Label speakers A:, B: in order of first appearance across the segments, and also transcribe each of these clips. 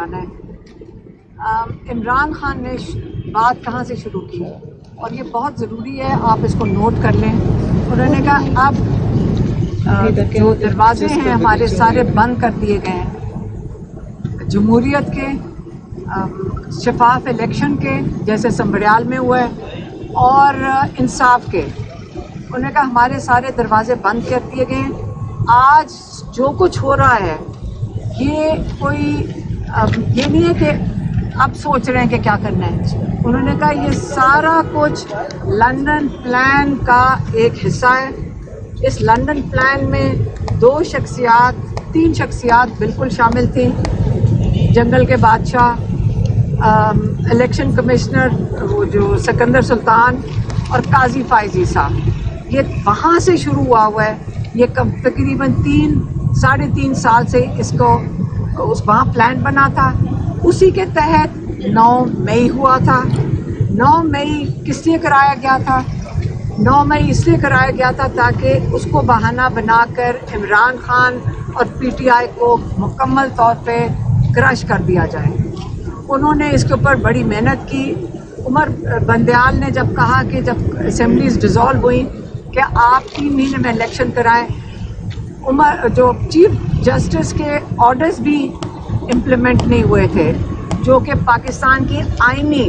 A: بتانا ہے. عمران خان نے بات کہاں سے شروع کی اور یہ بہت ضروری ہے آپ اس کو نوٹ کر لیں. انہوں نے کہا اب جو دروازے ہیں ہمارے سارے بند کر دیے گئے ہیں جمہوریت کے، شفاف الیکشن کے جیسے سنبریال میں ہوا ہے، اور انصاف کے. انہوں نے کہا ہمارے سارے دروازے بند کر دیے گئے ہیں. آج جو کچھ ہو رہا ہے یہ کوئی یہ نہیں ہے کہ اب سوچ رہے ہیں کہ کیا کرنا ہے. انہوں نے کہا یہ سارا کچھ لندن پلان کا ایک حصہ ہے. اس لندن پلان میں 3 شخصیات بالکل شامل تھیں. جنگل کے بادشاہ، الیکشن کمشنر وہ جو سکندر سلطان، اور قاضی فائز عیسیٰ. یہ وہاں سے شروع ہوا ہے. یہ تقریباً 3.5 سال سے اس کو وہاں پلان بنا تھا. اسی کے تحت 9 مئی ہوا تھا. 9 مئی کس لیے کرایا گیا تھا؟ 9 مئی اس لیے کرایا گیا تھا تاکہ اس کو بہانہ بنا کر عمران خان اور پی ٹی آئی کو مکمل طور پہ کرش کر دیا جائے. انہوں نے اس کے اوپر بڑی محنت کی. عمر بندیال نے جب کہا کہ جب اسمبلیز ڈیزالو ہوئیں کہ آپ 3 مہینے میں الیکشن کرائیں، جو چیف جسٹس کے آرڈرز بھی امپلیمنٹ نہیں ہوئے تھے، جو کہ پاکستان کی آئینی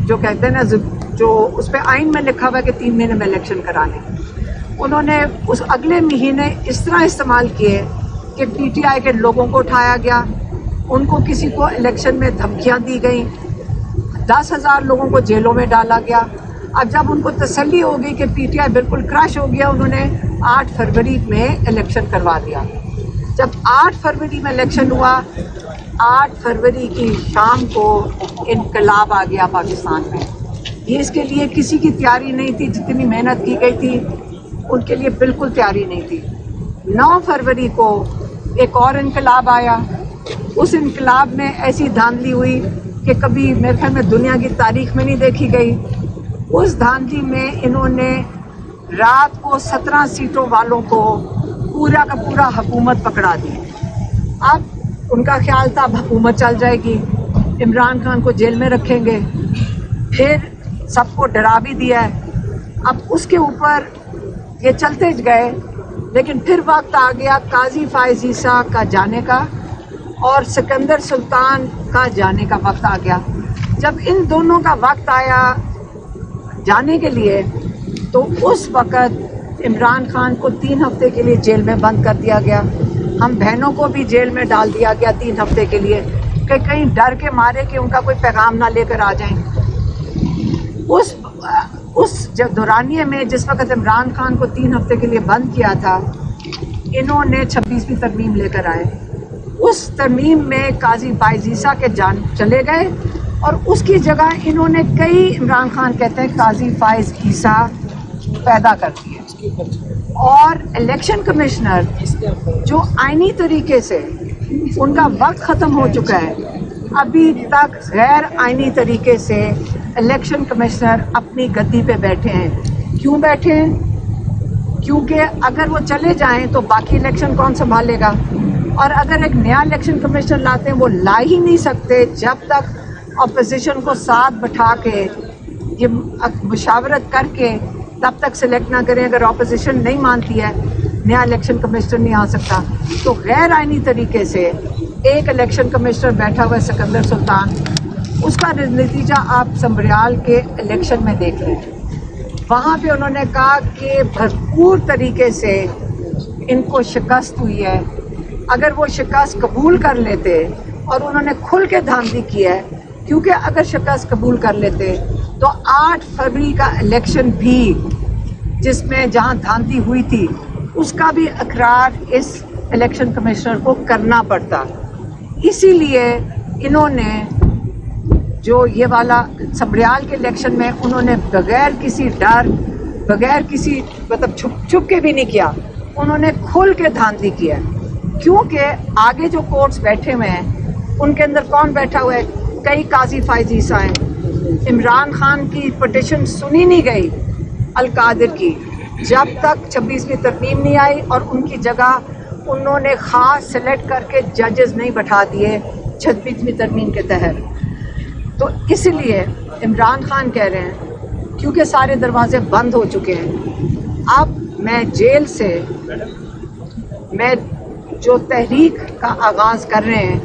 A: جو کہتے ہیں نا، جو اس پہ آئین میں لکھا ہوا ہے کہ 3 مہینے میں الیکشن کرانے. انہوں نے اس اگلے مہینے اس طرح استعمال کیے کہ پی ٹی آئی کے لوگوں کو اٹھایا گیا، ان کو کسی کو الیکشن میں دھمکیاں دی گئیں، 10,000 لوگوں کو جیلوں میں ڈالا گیا. اب جب ان کو تسلی ہو گئی کہ پی ٹی آئی بالکل کرش ہو گیا، انہوں نے 8 فروری میں الیکشن کروا دیا. جب 8 فروری میں الیکشن ہوا، 8 فروری کی شام کو انقلاب آ گیا پاکستان میں. یہ اس کے لیے کسی کی تیاری نہیں تھی. جتنی محنت کی گئی تھی ان کے لیے بالکل تیاری نہیں تھی. 9 فروری کو ایک اور انقلاب آیا. اس انقلاب میں ایسی دھاندلی ہوئی کہ کبھی میرے خیال میں دنیا کی تاریخ میں نہیں دیکھی گئی. اس دھاندلی میں انہوں نے رات کو 17 سیٹوں والوں کو پورا کا پورا حکومت پکڑا دی. اب ان کا خیال تھا اب حکومت چل جائے گی، عمران خان کو جیل میں رکھیں گے. پھر سب کو ڈرا بھی دیا ہے. اب اس کے اوپر یہ چلتے گئے، لیکن پھر وقت آ گیا قاضی فائز عیسیٰ کا جانے کا اور سکندر سلطان کا جانے کا وقت آ گیا. جب ان دونوں کا وقت آیا جانے کے لیے تو اس وقت عمران خان کو 3 ہفتے کے لیے جیل میں بند کر دیا گیا. ہم بہنوں کو بھی جیل میں ڈال دیا گیا 3 ہفتے کے لیے کہ کہیں ڈر کے مارے کہ ان کا کوئی پیغام نہ لے کر آ جائیں. اس دورانیے میں جس وقت عمران خان کو 3 ہفتے کے لیے بند کیا تھا، انہوں نے 26ویں ترمیم لے کر آئے. اس ترمیم میں قاضی فائز عیسیٰ کے جان چلے گئے اور اس کی جگہ انہوں نے کئی عمران خان کہتے ہیں قاضی فائز عیسیٰ پیدا کر دیے. اور الیکشن کمشنر جو آئینی طریقے سے ان کا وقت ختم ہو چکا ہے، ابھی تک غیر آئینی طریقے سے الیکشن کمشنر اپنی گدی پہ بیٹھے ہیں. کیوں بیٹھے ہیں؟ کیونکہ اگر وہ چلے جائیں تو باقی الیکشن کون سنبھالے گا؟ اور اگر ایک نیا الیکشن کمشنر لاتے ہیں وہ لا ہی نہیں سکتے جب تک اپوزیشن کو ساتھ بٹھا کے یہ مشاورت کر کے تب تک سلیکٹ نہ کریں. اگر اپوزیشن نہیں مانتی ہے نیا الیکشن کمشنر نہیں آ سکتا. تو غیر آئینی طریقے سے ایک الیکشن کمشنر بیٹھا ہوا ہے سکندر سلطان. اس کا نتیجہ آپ سنبریال کے الیکشن میں دیکھ لیں. وہاں پہ انہوں نے کہا کہ بھرپور طریقے سے ان کو شکست ہوئی ہے. اگر وہ شکست قبول کر لیتے، اور انہوں نے کھل کے دھاندلی کی ہے، کیونکہ اگر شکست قبول کر لیتے تو 8 فروری کا الیکشن بھی جس میں جہاں دھاندلی ہوئی تھی اس کا بھی اقرار اس الیکشن کمشنر کو کرنا پڑتا. اسی لیے انہوں نے جو یہ والا سنبریال کے الیکشن میں انہوں نے بغیر کسی ڈر، بغیر کسی مطلب چھپ کے بھی نہیں کیا، انہوں نے کھل کے دھاندلی کیا. کیونکہ آگے جو کورٹس بیٹھے ہوئے ہیں ان کے اندر کون بیٹھا ہوا ہے؟ کئی قاضی فائز عیسیٰ ہیں. عمران خان کی پٹیشن سنی نہیں گئی القادر کی جب تک 26ویں ترمیم نہیں آئی اور ان کی جگہ انہوں نے خاص سلیکٹ کر کے ججز نہیں بٹھا دیے 26ویں ترمیم کے تحت. تو اس لیے عمران خان کہہ رہے ہیں کیونکہ سارے دروازے بند ہو چکے ہیں، اب میں جیل سے میں جو تحریک کا آغاز کر رہے ہیں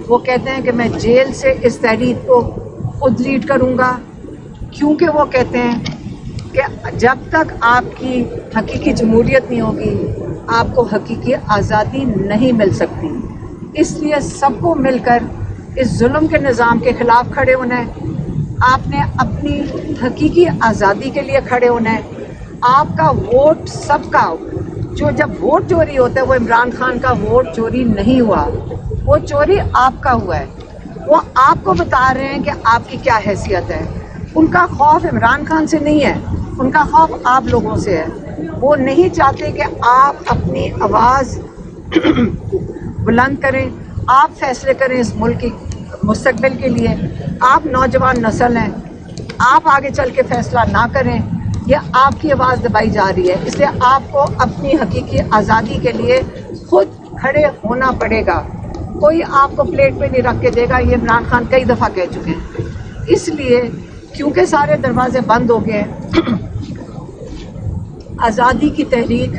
A: وہ کہتے ہیں کہ میں جیل سے اس تحریک کو خود لیڈ کروں گا، کیونکہ وہ کہتے ہیں کہ جب تک آپ کی حقیقی جمہوریت نہیں ہوگی آپ کو حقیقی آزادی نہیں مل سکتی. اس لیے سب کو مل کر اس ظلم کے نظام کے خلاف کھڑے ہونا ہے. آپ نے اپنی حقیقی آزادی کے لیے کھڑے ہونا ہے. آپ کا ووٹ سب کا، جو جب ووٹ چوری ہوتا ہے وہ عمران خان کا ووٹ چوری نہیں ہوا، وہ چوری آپ کا ہوا ہے. وہ آپ کو بتا رہے ہیں کہ آپ کی کیا حیثیت ہے. ان کا خوف عمران خان سے نہیں ہے، ان کا خوف آپ لوگوں سے ہے. وہ نہیں چاہتے کہ آپ اپنی آواز بلند کریں، آپ فیصلے کریں اس ملک کی مستقبل کے لیے. آپ نوجوان نسل ہیں، آپ آگے چل کے فیصلہ نہ کریں، یہ آپ کی آواز دبائی جا رہی ہے. اس لیے آپ کو اپنی حقیقی آزادی کے لیے خود کھڑے ہونا پڑے گا. کوئی آپ کو پلیٹ پہ نہیں رکھ کے دے گا، یہ عمران خان کئی دفعہ کہہ چکے ہیں. اس لیے کیونکہ سارے دروازے بند ہو گئے ہیں، آزادی کی تحریک،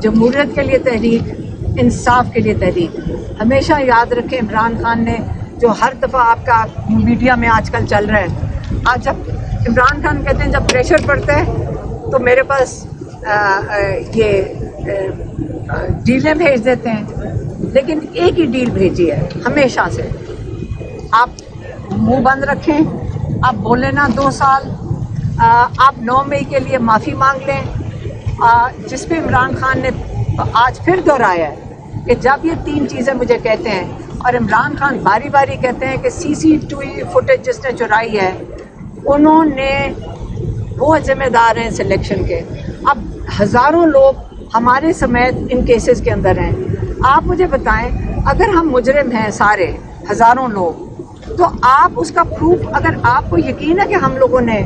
A: جمہوریت کے لیے تحریک، انصاف کے لیے تحریک. ہمیشہ یاد رکھیں عمران خان نے جو ہر دفعہ آپ کا میڈیا میں آج کل چل رہا ہے، آج جب عمران خان کہتے ہیں جب پریشر پڑتا ہے تو میرے پاس یہ ڈیلیں بھیج دیتے ہیں، لیکن ایک ہی ڈیل بھیجی ہے ہمیشہ سے. آپ منہ بند رکھیں، آپ بولیں نا 2 سال. آپ 9 مئی کے لیے معافی مانگ لیں، جس پہ عمران خان نے آج پھر دہرایا ہے کہ جب یہ 3 چیزیں مجھے کہتے ہیں، اور عمران خان باری باری کہتے ہیں کہ CCTV فوٹیج جس نے چرائی ہے انہوں نے وہ ذمہ دار ہیں سلیکشن کے. اب ہزاروں لوگ ہمارے سمیت ان کیسز کے اندر ہیں. آپ مجھے بتائیں اگر ہم مجرم ہیں سارے ہزاروں لوگ، تو آپ اس کا پروف، اگر آپ کو یقین ہے کہ ہم لوگوں نے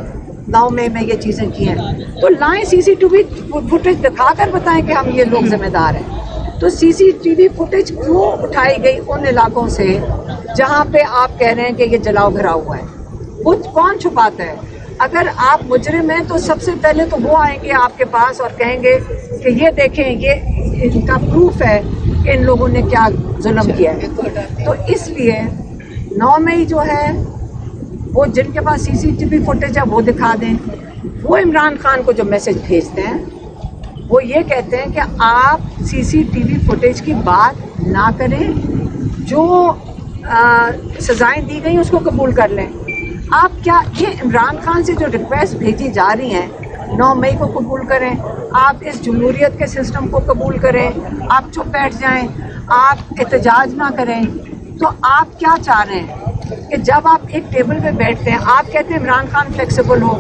A: 9 مئی میں یہ چیزیں کی ہیں تو لائیں CCTV فوٹیج دکھا کر بتائیں کہ ہم یہ لوگ ذمہ دار ہیں. تو CCTV فوٹیج کیوں اٹھائی گئی ان علاقوں سے جہاں پہ آپ کہہ رہے ہیں کہ یہ جلاؤ بھرا ہوا ہے؟ وہ کون چھپاتا ہے؟ اگر آپ مجرم ہیں تو سب سے پہلے تو وہ آئیں گے آپ کے پاس اور کہیں گے کہ یہ دیکھیں یہ ان کا پروف ہے کہ ان لوگوں نے کیا ظلم کیا ہے. تو اس لیے 9 مئی جو ہے وہ جن کے پاس CCTV فوٹیج ہے وہ دکھا دیں. وہ عمران خان کو جو میسج بھیجتے ہیں وہ یہ کہتے ہیں کہ آپ CCTV فوٹیج کی بات نہ کریں، جو سزائیں دی گئی اس کو قبول کر لیں. آپ کیا یہ عمران خان سے جو ریکویسٹ بھیجی جا رہی ہیں 9 مئی کو قبول کریں، آپ اس جمہوریت کے سسٹم کو قبول کریں، آپ چپ بیٹھ جائیں، آپ احتجاج نہ کریں. تو آپ کیا چاہ رہے ہیں کہ جب آپ ایک ٹیبل پہ بیٹھتے ہیں آپ کہتے ہیں عمران خان فلیکسیبل ہو.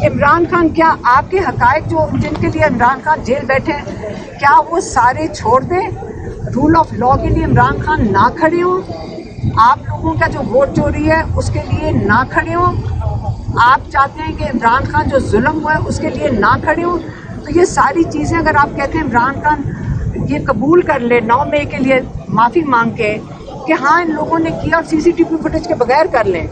A: عمران خان کیا آپ کے حقائق جو جن کے لیے عمران خان جیل بیٹھے ہیں کیا وہ سارے چھوڑ دیں؟ رول آف لاء کے لیے عمران خان نہ کھڑے ہوں؟ آپ لوگوں کا جو ووٹ چوری ہے اس کے لیے نہ کھڑے ہوں؟ آپ چاہتے ہیں کہ عمران خان جو ظلم ہوا ہے اس کے لیے نہ کھڑے ہوں؟ تو یہ ساری چیزیں اگر آپ کہتے ہیں عمران خان یہ قبول کر لے 9 مئی کے لیے معافی مانگ کے کہ ہاں ان لوگوں نے کیا، اور CCTV فوٹیج کے بغیر کر لیں.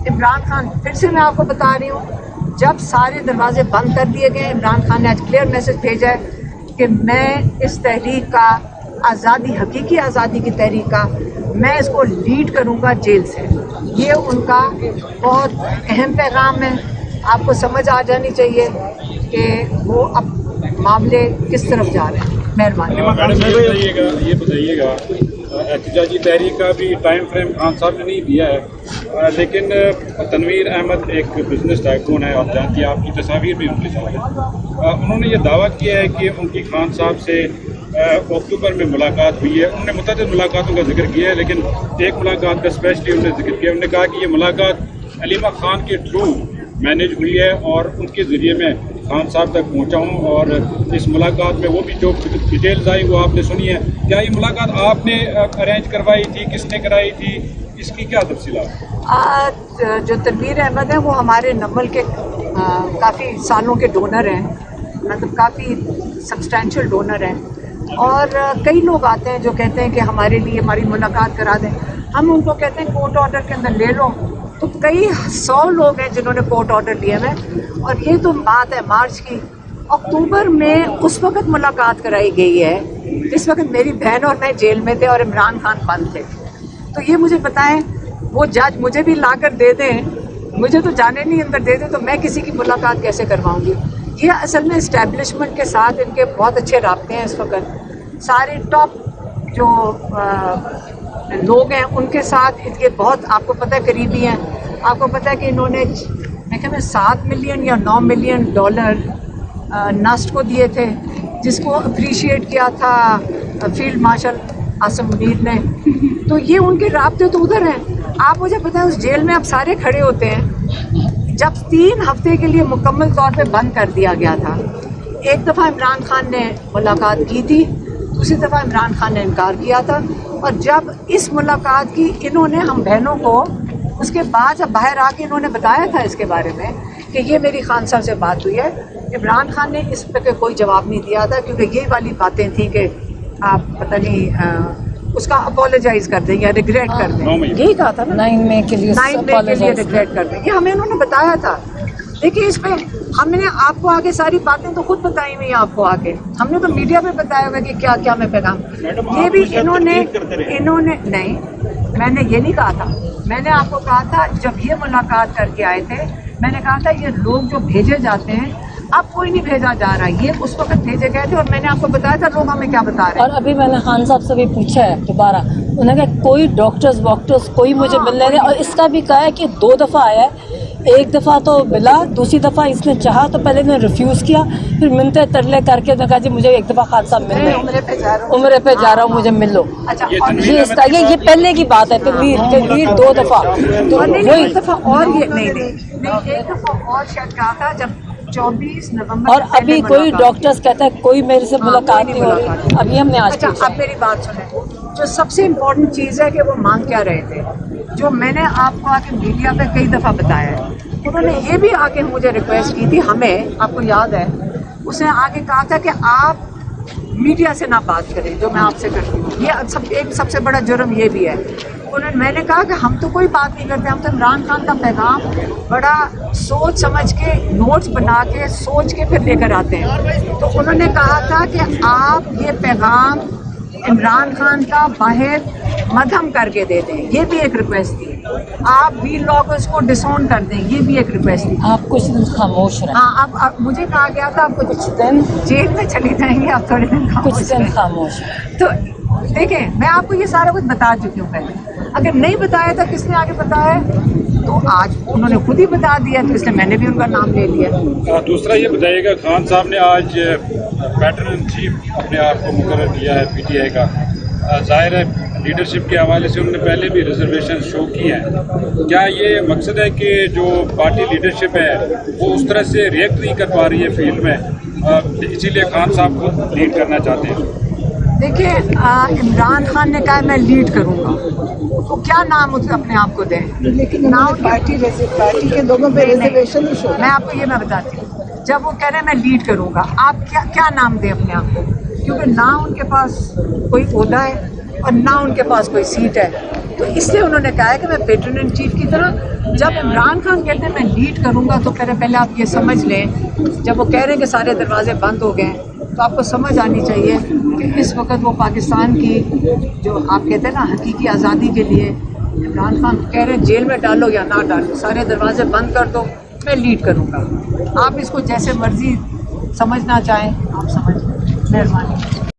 A: عمران خان پھر سے میں آپ کو بتا رہی ہوں جب سارے دروازے بند کر دیے گئے، عمران خان نے آج کلیئر میسج بھیجا ہے کہ میں اس تحریک کا، آزادی، حقیقی آزادی کی تحریک کا، میں اس کو لیڈ کروں گا جیل سے. یہ ان کا بہت اہم پیغام ہے. آپ کو سمجھ آ جانی چاہیے کہ وہ اب معاملے کس طرف جا رہے ہیں. مہربانی.
B: یہ بتائیے گا احتجاجی تحریک کا بھی ٹائم فریم خان صاحب نے نہیں دیا ہے، لیکن تنویر احمد ایک بزنس ٹائکون ہے، آپ جانتی ہیں، آپ کی تصاویر بھی ان کے ساتھ ہیں. انہوں نے یہ دعویٰ کیا ہے کہ ان کی خان صاحب سے اکتوبر میں ملاقات ہوئی ہے. انہوں نے متعدد ملاقاتوں کا ذکر کیا ہے، لیکن ایک ملاقات کا اسپیشلی انہوں نے ذکر کیا. انہوں نے کہا کہ یہ ملاقات علیمہ خان کے تھرو مینیج ہوئی ہے اور ان کے ذریعے میں خان صاحب تک پہنچا ہوں، اور اس ملاقات میں وہ بھی جو ڈیٹیلز آئی وہ آپ نے سنی ہے. کیا یہ ملاقات آپ نے ارینج کروائی تھی، کس نے کرائی تھی، اس کی کیا تفصیلات؟
A: جو تنویر احمد ہیں وہ ہمارے نمبل کے کافی سالوں کے ڈونر ہیں، مطلب کافی سبسٹینشیل ڈونر ہیں. اور کئی لوگ آتے ہیں جو کہتے ہیں کہ ہمارے لیے ہماری ملاقات کرا دیں. ہم ان کو کہتے ہیں کورٹ آرڈر کے اندر لے لو. تو کئی 100 لوگ ہیں جنہوں نے کورٹ آرڈر لیے ہوئے ہیں. اور یہ تو بات ہے مارچ کی. اکتوبر میں اس وقت ملاقات کرائی گئی ہے جس وقت میری بہن اور میں جیل میں تھے اور عمران خان بند تھے. تو یہ مجھے بتائیں وہ جج مجھے بھی لا کر دے دیں, مجھے تو جانے نہیں اندر دے دیں, تو میں کسی کی ملاقات کیسے کرواؤں گی؟ یہ اصل میں اسٹیبلشمنٹ کے ساتھ ان کے بہت اچھے رابطے ہیں اس وقت. سارے ٹاپ جو لوگ ہیں ان کے ساتھ ان کے بہت آپ کو پتہ ہے قریبی ہیں. آپ کو پتہ ہے کہ انہوں نے میں کہ 7 ملین یا 9 ملین ڈالر نسٹ کو دیے تھے, جس کو اپریشیٹ کیا تھا فیلڈ مارشل عاصم منیر نے. تو یہ ان کے رابطے تو ادھر ہیں. آپ مجھے پتہ ہے اس جیل میں اب سارے کھڑے ہوتے ہیں جب 3 ہفتے کے لیے مکمل طور پہ بند کر دیا گیا تھا. ایک دفعہ عمران خان نے ملاقات کی تھی, دوسری دفعہ عمران خان نے انکار کیا تھا. اور جب اس ملاقات کی انہوں نے ہم بہنوں کو اس کے بعد جب باہر آ کے انہوں نے بتایا تھا اس کے بارے میں کہ یہ میری خان صاحب سے بات ہوئی ہے, عمران خان نے اس پہ کوئی جواب نہیں دیا تھا کیونکہ یہ والی باتیں تھیں کہ آپ پتہ نہیں اس کا اپولوجائز کر دیں یا ریگریٹ کر دیں. یہی کہا تھا نا
C: 9 مئی کے لیے
A: ریگریٹ کر دیں. یہ ہمیں انہوں نے بتایا تھا. دیکھیے اس پہ ہم نے آپ کو آگے ساری باتیں تو خود بتائی ہوئی ہیں آپ کو آگے. ہم نے تو میڈیا پہ بتایا ہوا کہ کیا کیا میں پیغام. یہ بھی انہوں نے نہیں, میں نے یہ نہیں کہا تھا. میں نے آپ کو کہا تھا جب یہ ملاقات کر کے آئے تھے میں نے کہا تھا یہ لوگ جو بھیجے جاتے ہیں اب کوئی نہیں بھیجا جا رہا, یہ اس وقت بھیجے گئے تھے. اور میں نے آپ کو بتایا تھا لوگ ہمیں کیا بتا رہے ہیں.
C: اور ابھی میں نے خان صاحب سے بھی پوچھا ہے دوبارہ, انہوں نے کہا کوئی ڈاکٹرز کوئی مجھے ملنے دے. اور اس کا بھی کہا ہے کہ 2 دفعہ آیا ہے, ایک دفعہ تو ملا, دوسری دفعہ اس نے چاہا تو پہلے نے ریفیوز کیا, پھر منتے ترلے کر کے کہا جی مجھے ایک دفعہ خان صاحب مل رہے ہیں, عمرے پہ جا رہا ہوں مجھے مل لو. یہ پہلے کی بات ہے. تنویر 2 دفعہ
A: وہی دفعہ اور یہ نہیں ایک دفعہ اور شاید کہا تھا جب 24 نومبر.
C: اور ابھی کوئی ڈاکٹرز کہتا ہے کوئی میرے سے ملاقات نہیں ہو رہی. ابھی ہم نے آج
A: اچھا اب میری بات سنیں, جو سب سے امپورٹنٹ چیز ہے کہ وہ مانگ کیا رہے تھے, جو میں نے آپ کو آ کے میڈیا پہ کئی دفعہ بتایا ہے. انہوں نے یہ بھی آ کے مجھے ریکویسٹ کی تھی, ہمیں آپ کو یاد ہے اس نے آ کے کہا تھا کہ آپ میڈیا سے نہ بات کریں جو میں آپ سے کرتی ہوں. یہ ایک سب سے بڑا جرم یہ بھی ہے. میں نے کہا کہ ہم تو کوئی بات نہیں کرتے, ہم تو عمران خان کا پیغام بڑا سوچ سمجھ کے نوٹس بنا کے سوچ کے پھر لے کر آتے ہیں. تو انہوں نے کہا تھا کہ آپ یہ پیغام عمران خان کا باہر مدھم کر کے دے دیں, یہ بھی ایک ریکویسٹ تھی. آپ ویلاگرز کو ڈسون کر دیں, یہ بھی ایک ریکویسٹ تھی.
C: آپ کچھ دن خاموش رہیں.
A: ہاں اب مجھے کہا گیا تھا آپ کچھ دن جیل میں چلی جائیں گے, آپ تھوڑے دن
C: خاموش.
A: تو دیکھیں میں آپ کو یہ سارا کچھ بتا چکی ہوں پہلے. اگر نہیں بتایا تھا کس نے آگے بتایا ہے تو آج انہوں نے خود ہی بتا دیا, تو اس لیے میں نے بھی ان کا نام لے لیا.
B: دوسرا یہ بتائیے گا, خان صاحب نے آج پیٹرن ان چیف اپنے آپ کو مقرر کیا ہے پی ٹی آئی کا. ظاہر ہے لیڈرشپ کے حوالے سے انہوں نے پہلے بھی ریزرویشن شو کی ہیں. کیا یہ مقصد ہے کہ جو پارٹی لیڈرشپ ہے وہ اس طرح سے ریئیکٹ نہیں کر پا رہی ہے فیلڈ میں, اسی لیے خان صاحب کو لیڈ کرنا چاہتے ہیں؟
A: دیکھیں عمران خان نے کہا میں لیڈ کروں گا, تو کیا نام اپنے آپ کو دیں, لیکن نام پارٹی کے لوگوں پہ ریزرویشن. میں آپ کو یہ میں بتاتی ہوں, جب وہ کہہ رہے ہیں میں لیڈ کروں گا, آپ کیا نام دیں اپنے آپ کو, کیونکہ نہ ان کے پاس کوئی عہدہ ہے اور نہ ان کے پاس کوئی سیٹ ہے. تو اس لیے انہوں نے کہا ہے کہ میں پیٹرن ان چیف کی طرح. جب عمران خان کہتے ہیں میں لیڈ کروں گا تو پہلے آپ یہ سمجھ لیں, جب وہ کہہ رہے ہیں کہ سارے دروازے بند ہو گئے تو آپ کو سمجھ آنی چاہیے کہ اس وقت وہ پاکستان کی جو آپ کہتے ہیں نا حقیقی آزادی کے لیے عمران خان کہہ رہے ہیں جیل میں ڈالو یا نہ ڈالو, سارے دروازے بند کر دو, میں لیڈ کروں گا. آپ اس کو جیسے مرضی سمجھنا چاہیں آپ سمجھ لیں. مہربانی.